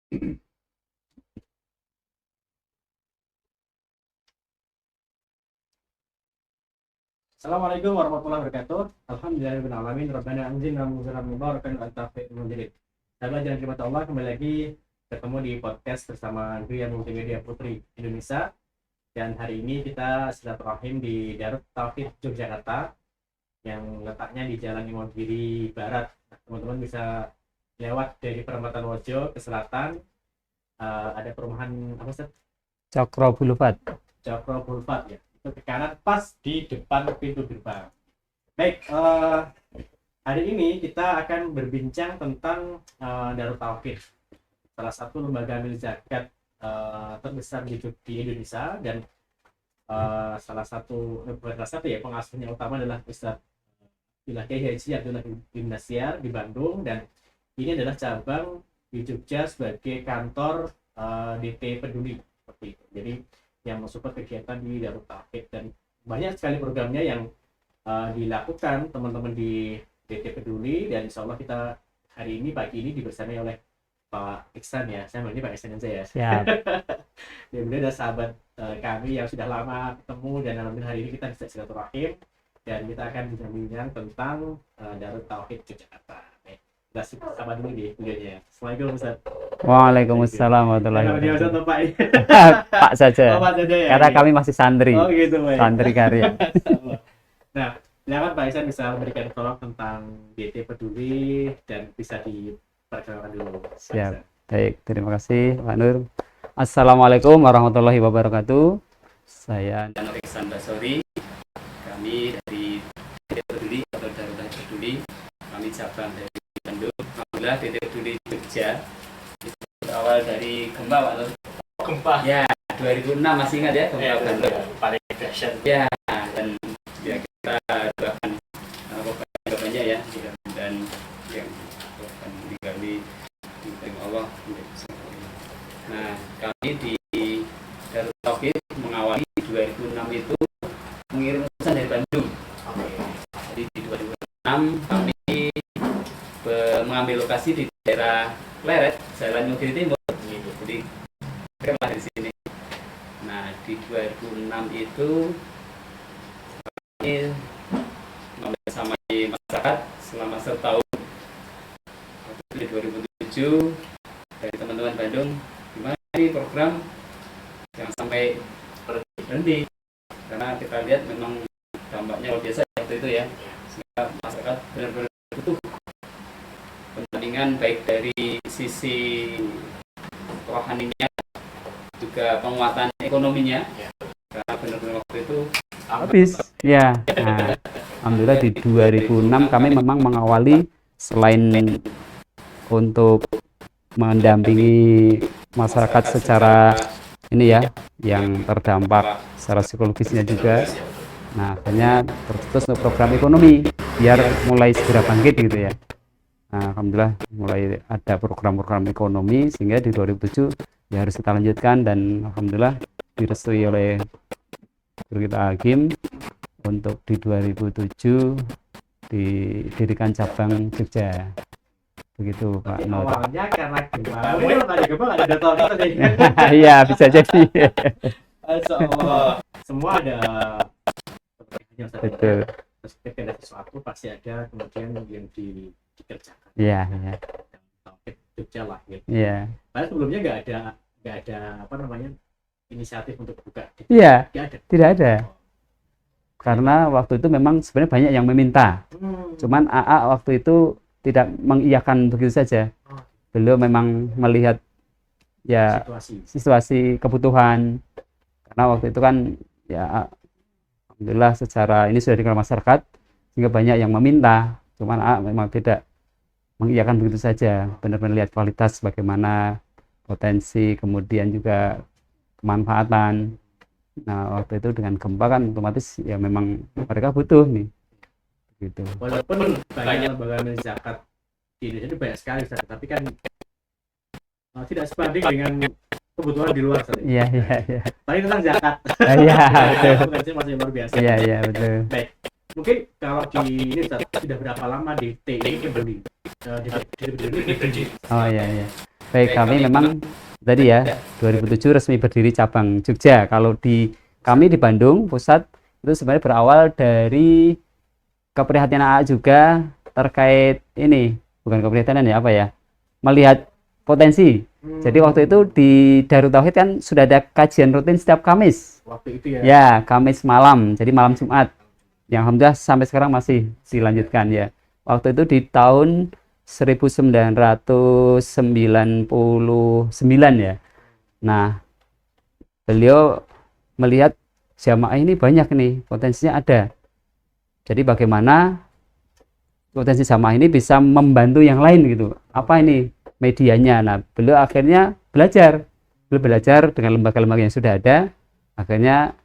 Assalamualaikum warahmatullahi wabarakatuh. Alhamdulillahirabbil alamin. Rabbana anzilna munzalan mubarakan wa anta khairul munzilin. Sahabat jalan khidmat Allah, kembali lagi ketemu di podcast bersama Gria Multimedia Putri Indonesia. Dan hari ini kita silaturahim di Darut Tauhid Yogyakarta yang letaknya di Jalan Imogiri Barat. Nah, teman-teman bisa lewat dari Perempatan Wojo ke selatan. Ada perumahan apa sih? Cokro Boulevard. Cokro Boulevard ya. Itu ke kanan pas di depan pintu gerbang. Baik, hari ini kita akan berbincang tentang Darut Tauhid, salah satu lembaga amil zakat terbesar di Indonesia, dan salah satu ya pengasuhnya utama adalah Ustadz Kiai Haji Abdullah bin Nasyar di Bandung, dan ini adalah cabang di Jogja sebagai kantor DT Peduli seperti itu. Jadi yang mensupport kegiatan di Darut Tauhid, dan banyak sekali programnya yang dilakukan teman-teman di DT Peduli, dan insya Allah kita hari ini pagi ini dibersamai oleh Pak Iksan ya. Saya manggil Pak Iksan aja ya. Siap. Ya, beliau adalah sahabat kami yang sudah lama ketemu, dan alhamdulillah hari ini kita bisa silaturahim dan kita akan bincang-bincang tentang Darut Tauhid Yogyakarta. Baik, kita sama dulu di videonya. Assalamualaikum Ustaz. Waalaikumsalam warahmatullahi Nama wabarakatuh. atau Pak? Pak saja. Oh, Pak saja ya. Karena kami masih santri. Oh gitu, baik. Santri karya. Nah, silakan Pak Iksan bisa memberikan prolog tentang DT Peduli dan bisa diperkenalkan dulu. Pak Siap. Iksan. Baik, terima kasih Pak Nur. Assalamualaikum warahmatullahi wabarakatuh. Saya Nur Iksan Basori. Kami dari DT Peduli atau Darut Tauhid Peduli. Kami cabang dari Bandung. Alhamdulillah DT Peduli Jogja. Awal dari gempa Pak Nur. Gempa. Ya, 2006 masih ingat ya gempa Bandung. Paling dahsyat. Ya, dan ya kita doakan korbannya ya, dan yang korban meninggal diterima Allah. Nah, kami di Darut Tauhid mengawali 2006 itu mengirim utusan dari Bandung. Jadi di 2006 kami mengambil lokasi di daerah Pleret, Jalan Imogiri Timur. Jadi kira di sini. Nah, di 2006 itu kami membersamai masyarakat selama setahun. Di 2007 dari teman-teman Bandung, gimana ini program yang sampai berhenti, karena kita lihat memang dampaknya luar biasa waktu itu ya, sehingga masyarakat benar-benar butuh pendampingan baik dari sisi rohaninya juga penguatan ekonominya, karena benar-benar waktu itu habis ya. Nah, alhamdulillah di 2006 kami memang mengawali, selain untuk mendampingi masyarakat secara ini ya, yang terdampak secara psikologisnya juga. Nah, akhirnya tercetus untuk program ekonomi biar mulai segera bangkit gitu ya. Nah, alhamdulillah mulai ada program-program ekonomi sehingga di 2007 ya harus kita lanjutkan, dan alhamdulillah direstui oleh guru kita Hakim untuk di 2007 didirikan cabang Jogja. Begitu Pak Nur. Awalnya karena gempa. Mungkin kalau ada gempa nggak ada data tadi. Iya, bisa jadi. Semua ada. Betul. Terus ketika ada sesuatu pasti ada kemudian yang dikerjakan. Iya, iya. Tauhid Jogja lahir. Iya. Padahal sebelumnya nggak ada apa namanya inisiatif untuk buka. Iya. Nggak ada. Tidak ada. Karena waktu itu memang sebenarnya banyak yang meminta. Cuman AA waktu itu tidak mengiyakan begitu saja. Beliau memang melihat ya situasi kebutuhan. Karena waktu itu kan ya alhamdulillah secara ini sudah dikenal masyarakat sehingga banyak yang meminta. Cuman AA memang tidak mengiyakan begitu saja. Benar-benar lihat kualitas bagaimana, potensi, kemudian juga kemanfaatan. Nah, waktu itu dengan gempa kan otomatis ya memang mereka butuh nih. Gitu. Walaupun banyak lembaga zakat di Indonesia itu banyak sekali, tapi kan tidak sebanding dengan kebutuhan di luar. Iya, iya, iya. Tapi tentang zakat. Iya, betul. Masih luar biasa. Iya, iya, betul. Baik. Mungkin kalau di ini sudah berapa lama di TI Peduli? Oh iya, iya. Baik, kami memang tadi ya 2007 resmi berdiri cabang Jogja. Kalau di kami di Bandung pusat itu sebenarnya berawal dari keprihatinan AA juga terkait ini, bukan keprihatinan ya apa ya, melihat potensi. Jadi waktu itu di Darut Tauhid kan sudah ada kajian rutin setiap Kamis. Waktu itu ya. Ya, Kamis malam. Jadi malam Jumat. Yang alhamdulillah sampai sekarang masih dilanjutkan ya. Waktu itu di tahun 1999 ya. Nah, beliau melihat jamaah ini banyak nih, potensinya ada. Jadi bagaimana potensi jamaah ini bisa membantu yang lain gitu. Apa ini medianya? Nah, beliau akhirnya belajar. Beliau belajar dengan lembaga-lembaga yang sudah ada. Akhirnya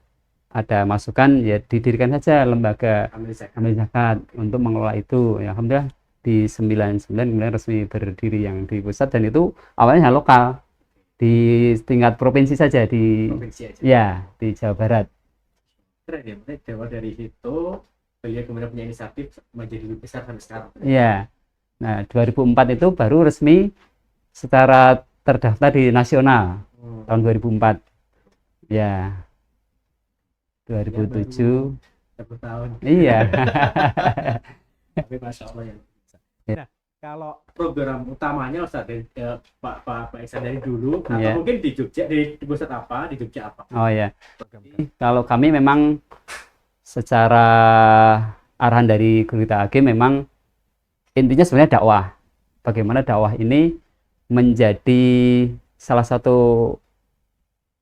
ada masukan ya didirikan saja lembaga amil zakat untuk mengelola itu. Ya, alhamdulillah di 99 kemudian resmi berdiri yang di pusat, dan itu awalnya lokal di tingkat provinsi saja di Provinsi aja. ya di Jawa Barat. Keren ya, berarti Jawa dari situ beliau kemudian punya inisiatif menjadi lebih besar sampai sekarang. Iya. Nah, 2004 itu baru resmi secara terdaftar di nasional tahun 2004. Ya. 2007. Satu tahun. Iya. Tapi Masya Allah ya. Nah, kalau program utamanya Ustaz dari Pak Iksan dari dulu, atau Iya. mungkin di Jogja, di pusat apa, di Jogja apa? Oh ya. Program Kalau kami memang secara arahan dari Guru kita AG memang intinya sebenarnya dakwah. Bagaimana dakwah ini menjadi salah satu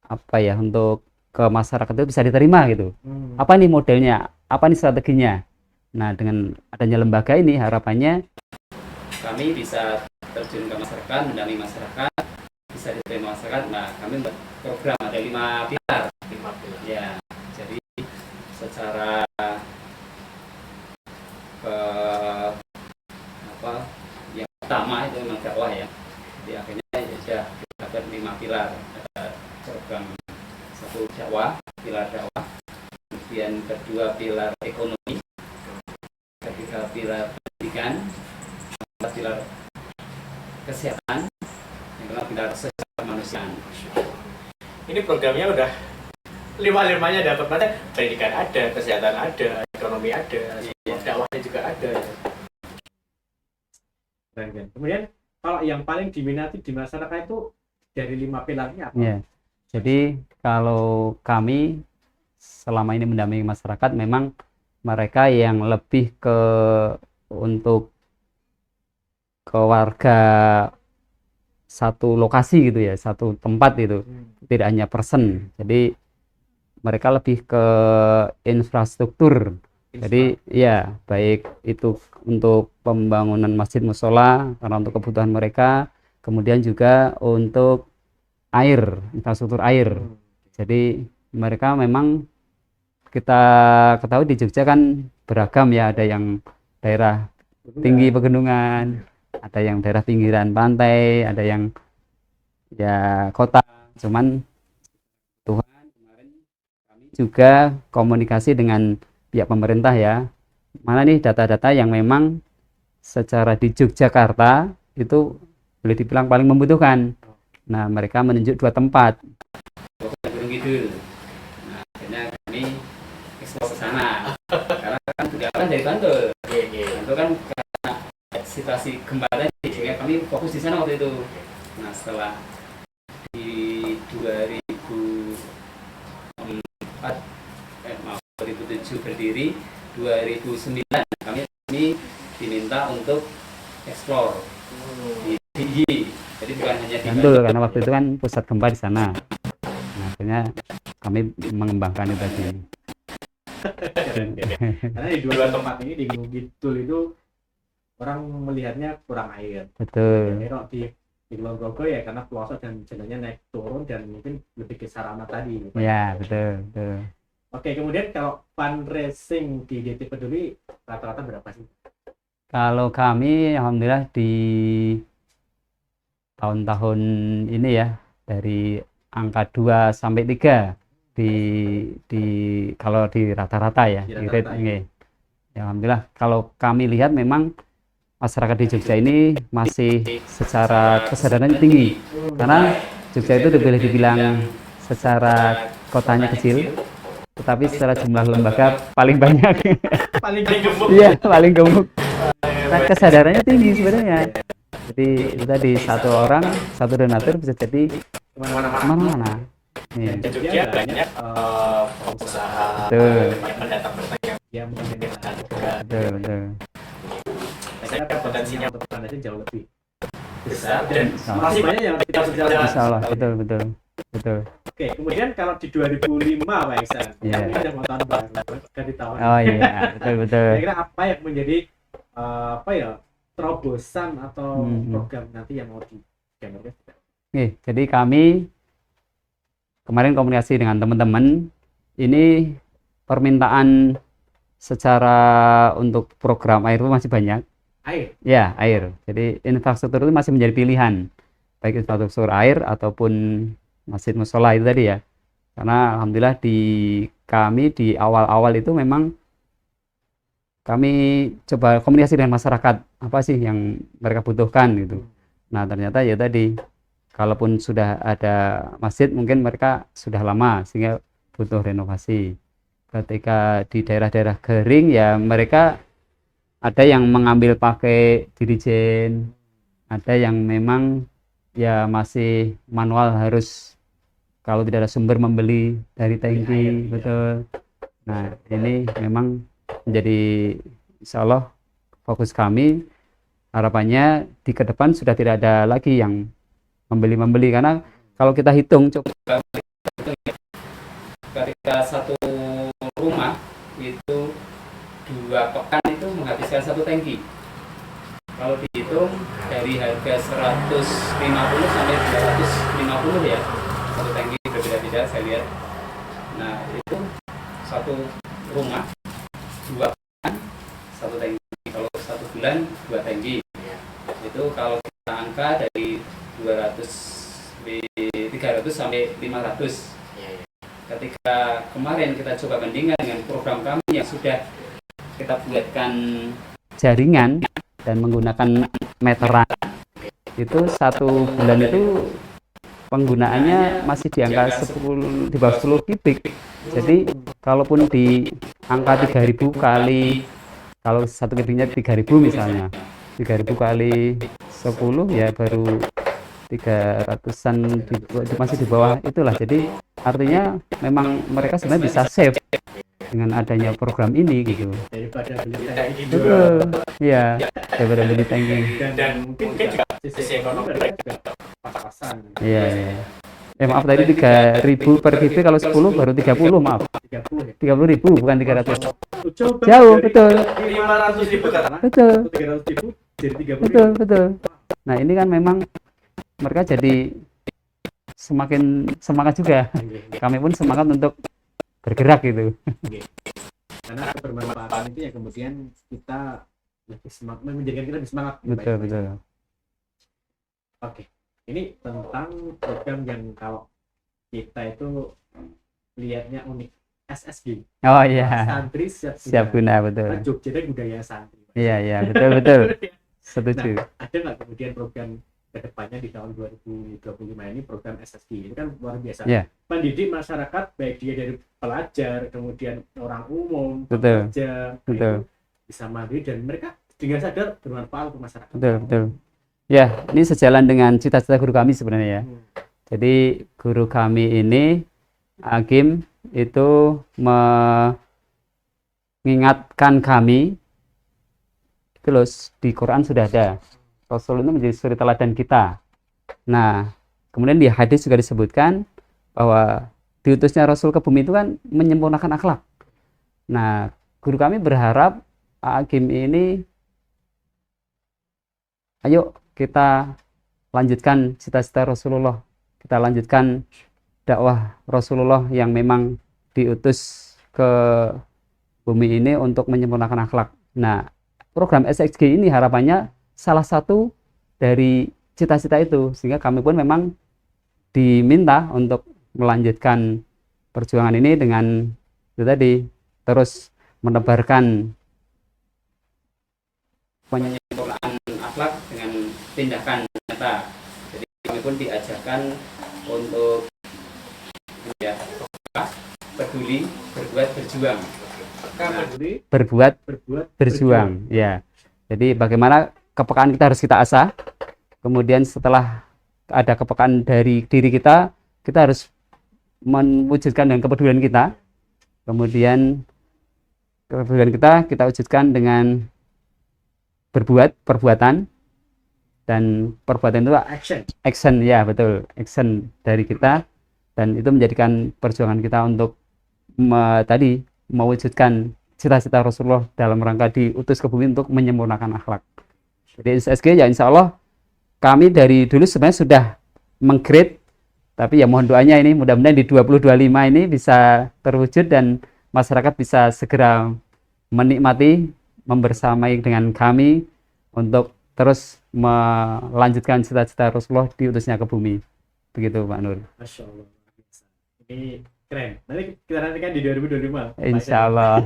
apa ya untuk ke masyarakat itu bisa diterima gitu. Apa nih modelnya? Apa nih strateginya? Nah, dengan adanya lembaga ini harapannya Kami bisa terjun ke masyarakat, mendampingi masyarakat, bisa diterima masyarakat. Nah, kami membuat program ada 5 pilar. 5 pilar. Ya, jadi secara apa yang utama itu memang dakwah ya. Jadi akhirnya ya sudah kita buat 5 pilar. Ada program 1 dakwah, pilar dakwah. Kemudian kedua pilar ekonomi, ketiga pilar pendidikan, keempat pilar kesehatan, yang kelima pilar sosial kemanusiaan. Ini programnya udah 5-5-nya dapat, mana pendidikan ada, kesehatan ada, ekonomi ada, dakwahnya juga ada. Keren. Kemudian kalau yang paling diminati di masyarakat itu dari 5 pilarnya apa? ya. Jadi kalau kami selama ini mendampingi masyarakat memang mereka yang lebih ke untuk ke warga satu lokasi gitu ya, satu tempat itu, tidak hanya person. Jadi mereka lebih ke infrastruktur. Jadi ya baik itu untuk pembangunan masjid musola karena untuk kebutuhan mereka, kemudian juga untuk air, infrastruktur air. Jadi mereka memang kita ketahui di Jogja kan beragam ya, ada yang daerah tinggi pegunungan, ada yang daerah pinggiran pantai, ada yang ya kota. Cuman Tuhan kemarin kami juga komunikasi dengan pihak pemerintah ya, mana nih data-data yang memang secara di Yogyakarta itu boleh dibilang paling membutuhkan. Nah, mereka menunjuk 2 tempat. Gunung Kidul. Nah, akhirnya kami ekspor ke sana. Karena kan beliau kan dari Bantul. Bantul kan karena situasi gempa tadi, sehingga kami fokus di sana waktu itu. Nah, setelah di 2007 berdiri, 2009 kami diminta untuk eksplor di tinggi. Jadi bukan hanya di Bantul karena waktu itu kan pusat gempa di sana. Nah, akhirnya kami mengembangkan itu tadi. Karena di 2 tempat ini di Gunung Kidul itu orang melihatnya kurang air. Betul. Jadi kalau di Kulon Progo ya karena pelosok dan jalannya naik turun dan mungkin lebih ke sarana tadi. Ya, betul, betul. Oke, kemudian kalau fundraising di DT Peduli rata-rata berapa sih? Kalau kami alhamdulillah di tahun-tahun ini ya dari angka 2 sampai 3 di kalau di rata-rata ya, Di di rata-rata rate ya. ya. Ya alhamdulillah kalau kami lihat memang masyarakat di Jogja ini masih secara kesadaran tinggi, karena Jogja itu boleh dibilang secara kotanya kecil, tetapi secara jumlah lembaga paling banyak. Paling gemuk. Iya, paling gemuk. Nah, kesadarannya tinggi sebenarnya. Jadi itu tadi, satu orang, satu donatur bisa jadi kemana-mana. Iya. Dan Jogja banyak pengusaha Betul, yang mendatang bertanya yang mengenai betul. saya kira potensinya untuk Indonesia jauh lebih besar dan Insya masih banyak yang kita berjalan. Insya Allah, betul. Oke, kemudian kalau di 2005 Pak Iksan, Iya. kan ini udah mau tahun baru, kan ditawar. Oh iya, betul. Kira-kira apa yang menjadi terobosan atau program nanti yang mau digambarkan? Oke, jadi kami kemarin komunikasi dengan teman-teman, ini permintaan secara untuk program air itu masih banyak. Air. Ya, air. Jadi infrastruktur itu masih menjadi pilihan, baik infrastruktur air ataupun masjid musola itu tadi ya. Karena alhamdulillah kami di awal-awal itu memang kami coba komunikasi dengan masyarakat, apa sih yang mereka butuhkan gitu. Nah, ternyata ya tadi, kalaupun sudah ada masjid mungkin mereka sudah lama sehingga butuh renovasi. Ketika di daerah-daerah kering ya mereka ada yang mengambil pakai dirijen, ada yang memang ya masih manual, harus kalau tidak ada sumber membeli dari tangki, betul. Nah, ini memang menjadi insya Allah fokus kami. Harapannya di ke depan sudah tidak ada lagi yang membeli, karena kalau kita hitung coba ketika satu rumah itu 2 pekan itu menghabiskan 1 tangki. Kalau dihitung dari harga 150 sampai 250 ya, 1 tangki berbeda-beda saya lihat. Nah, itu satu rumah 2 pekan 1 tangki. Kalau 1 bulan 2 tangki. Itu kalau kita angka dari 300 sampai 500. Ketika kemarin kita coba bandingkan dengan program kami yang sudah kita buatkan jaringan dan menggunakan meteran, itu 1 bulan itu penggunaannya masih di angka 10, di bawah 10 kubik. Jadi kalaupun di angka 3.000 kali, kalau 1 kubiknya 3.000 misalnya, 3.000 kali 10 ya baru 300-an, masih di bawah itulah. Jadi artinya memang mereka sebenarnya bisa save dengan adanya program ini gitu. Daripada beli tangki. Betul, iya, daripada beli tangki. Dan mungkin juga sisi ekonomi mereka juga pas-pasan. Iya. Maaf, tadi 3.000 per kubik, kalau 10 baru 30, maaf. 30 ya. 30.000 bukan 300. Coba Jauh, dari betul. 500.000 ke tanah, Betul. 300.000 jadi 30.000. Betul. Nah, ini kan memang mereka jadi semakin semangat juga. Kami pun semangat untuk bergerak gitu. Karena kebermanfaatan itu yang kemudian kita lebih semangat, menjadikan kita lebih semangat. Betul. Oke, ini tentang program yang kalau kita itu lihatnya unik, SSG. Oh iya, Santri siap guna, betul. Kan Jogja itu budaya santri. Iya, betul. Setuju. Nah, ada nggak kemudian program kedepannya di tahun 2025 ini, program SSG itu kan luar biasa. Iya. Pendidik masyarakat, baik dia dari pelajar, kemudian orang umum, Betul. pekerja, Betul. itu bisa mandiri dan mereka dengan sadar bermanfaat untuk masyarakat. Betul. Ya, ini sejalan dengan cita-cita guru kami sebenarnya ya. Jadi guru kami ini, Hakim, itu mengingatkan kami, terus di Quran sudah ada, Rasul itu menjadi suri teladan kita. Nah, kemudian di hadis juga disebutkan bahwa diutusnya Rasul ke bumi itu kan menyempurnakan akhlak. Nah, guru kami berharap Hakim ini, ayo kita lanjutkan cita-cita Rasulullah, kita lanjutkan dakwah Rasulullah yang memang diutus ke bumi ini untuk menyempurnakan akhlak. Nah, program SXG ini harapannya salah satu dari cita-cita itu, sehingga kami pun memang diminta untuk melanjutkan perjuangan ini dengan itu tadi, terus menebarkan penyempurnaan akhlak dengan tindakan nyata. Jadi kami pun diajarkan untuk ya peduli, berbuat, berjuang. Peduli, berbuat berbuat, berjuang ya. Jadi bagaimana kepekaan kita harus kita asah, kemudian setelah ada kepekaan dari diri kita harus mewujudkan dengan kepedulian kita, kemudian kepedulian kita wujudkan dengan berbuat, perbuatan, dan perbuatan itu action ya, betul, action dari kita, dan itu menjadikan perjuangan kita untuk tadi mewujudkan cita-cita Rasulullah dalam rangka diutus ke bumi untuk menyempurnakan akhlak. Jadi SSG ya insya Allah kami dari dulu sebenarnya sudah menggrade, tapi ya mohon doanya ini mudah-mudahan di 2025 ini bisa terwujud dan masyarakat bisa segera menikmati, membersamai dengan kami untuk terus melanjutkan cita-cita Rasulullah diutusnya ke bumi. Begitu Pak Nur. Masya Allah. Ini keren. Nanti kita nantikan di 2025. Insya Allah.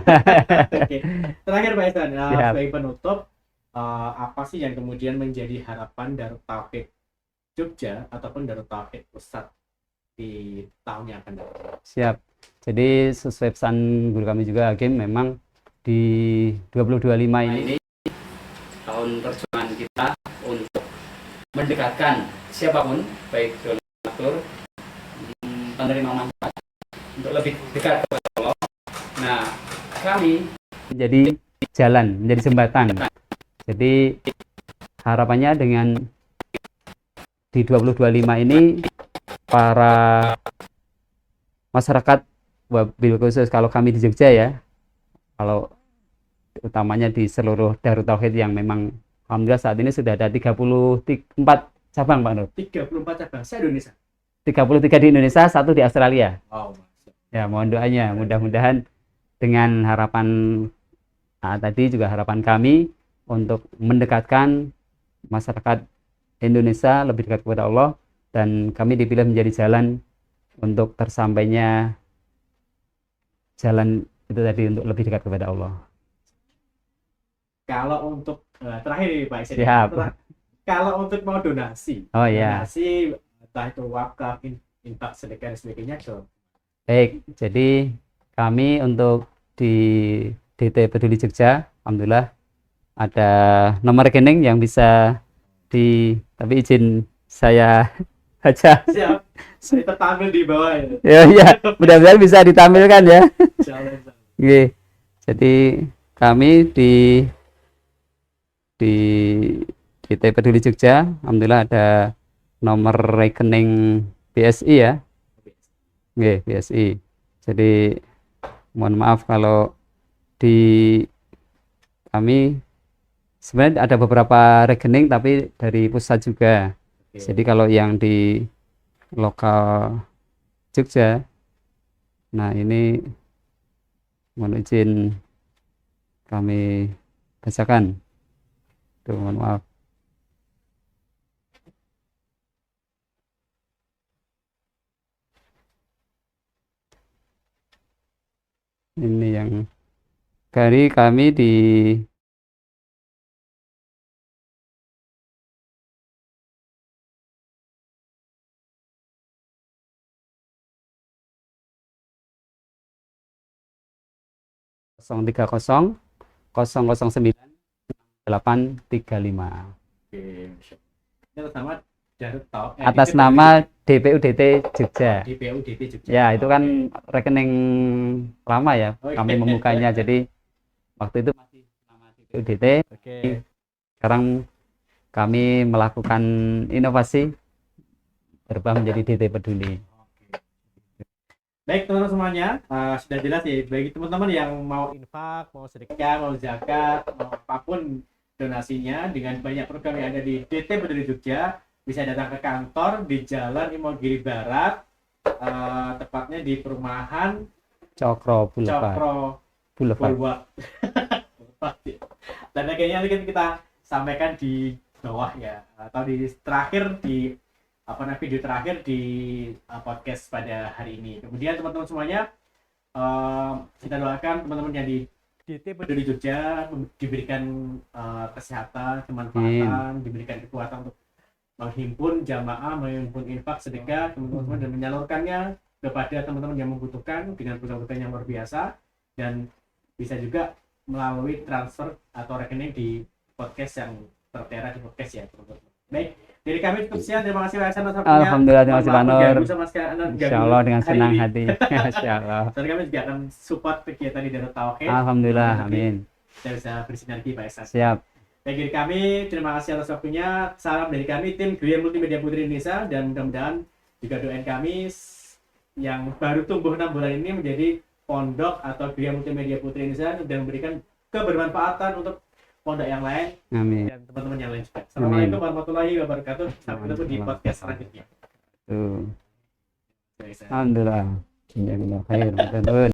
Oke. Terakhir Pak Ihsan, Siap. sebagai penutup, apa sih yang kemudian menjadi harapan Darut Tauhid Jogja ataupun Darut Tauhid Pusat di tahun yang akan datang? Siap. Jadi sesuai pesan guru kami juga Hakim, memang di 2025 ini tahun perjuangan kita untuk mendekatkan siapapun, baik donatur, penerima manfaat, untuk lebih dekat kepada Allah. Nah, kami menjadi jalan, menjadi jembatan. Jadi harapannya dengan di 2025 ini para masyarakat, wabil khusus kalau kami di Jogja ya, kalau utamanya di seluruh Darut Tauhid yang memang alhamdulillah saat ini sudah ada 34 cabang Pak Nur. 34 cabang se-Indonesia. 33 di Indonesia, 1 di Australia. Wow. Ya, mohon doanya mudah-mudahan dengan harapan tadi juga harapan kami untuk mendekatkan masyarakat Indonesia lebih dekat kepada Allah, dan kami dipilih menjadi jalan untuk tersampainya jalan itu tadi untuk lebih dekat kepada Allah. Kalau untuk terakhir nih Pak Ihsan. Siap. Kalau untuk mau donasi, Oh ya. donasi entah itu wakaf, infak, sedekah dan sebagainya, so. Baik, jadi kami untuk di DT Peduli Jogja, alhamdulillah ada nomor rekening yang bisa tapi izin saya baca. Siap. Kita tampil di bawah ya. Ya, mudah-mudahan bisa ditampilkan ya. Insyaallah. Oke. Jadi kami di DT Peduli Jogja, alhamdulillah ada nomor rekening BSI ya. Oke, BSI. Jadi mohon maaf kalau di kami sebenarnya ada beberapa rekening tapi dari pusat juga. Oke. Jadi kalau yang di lokal Jogja, nah ini mohon izin kami bacakan. Tuh, mohon maaf. Ini yang dari kami di kosong 30 009 835 Oke. Ini atas nama Darut Tauhid. atas nama DPUDT Jogja. DPUDT Jogja. Ya, itu kan rekening lama ya, Oh, iya. kami membukanya. Jadi waktu itu masih nama DPUDT. Oke. Sekarang kami melakukan inovasi berubah menjadi DT Peduli. Baik teman-teman semuanya, sudah jelas ya bagi teman-teman yang mau infak, mau sedekah, mau zakat, mau apapun donasinya dengan banyak program yang ada di DT Peduli Jogja, bisa datang ke kantor di Jalan Imogiri Barat, tepatnya di perumahan Cokro Boulevard. Cokro Boulevard. Dan akhirnya nanti kita sampaikan di bawah ya, atau di terakhir di video terakhir di podcast pada hari ini. Kemudian teman-teman semuanya, kita doakan teman-teman yang di DT Peduli Jogja diberikan kesehatan, kemanfaatan, diberikan kekuatan untuk menghimpun jamaah, menghimpun infak, sedekah teman-teman dan menyalurkannya kepada teman-teman yang membutuhkan dengan program-program yang luar biasa, dan bisa juga melalui transfer atau rekening di podcast yang tertera di podcast ya teman-teman. Baik, dari kami cukup sekian. Terima kasih Pak Hasan atas waktunya. Alhamdulillah, terima kasih Pak Nur. Insya Allah dengan senang hati. Insya Allah. Dan kami juga akan support kegiatan di Darut Tauhid. Alhamdulillah, amin. Kita bisa bersinergi Pak Hasan. Siap. Baik, dari kami terima kasih atas waktunya. Salam dari kami tim Gria Multimedia Putri Indonesia, dan mudah-mudahan juga doain kami yang baru tumbuh 6 bulan ini menjadi pondok atau Gria Multimedia Putri Indonesia dan memberikan kebermanfaatan untuk pondok yang lain Amin. dan teman-teman yang lain juga. Assalamualaikum warahmatullahi wabarakatuh. Sampai ketemu di podcast selanjutnya. Tuh. Baik, saya. Alhamdulillah. Jazakallah khair.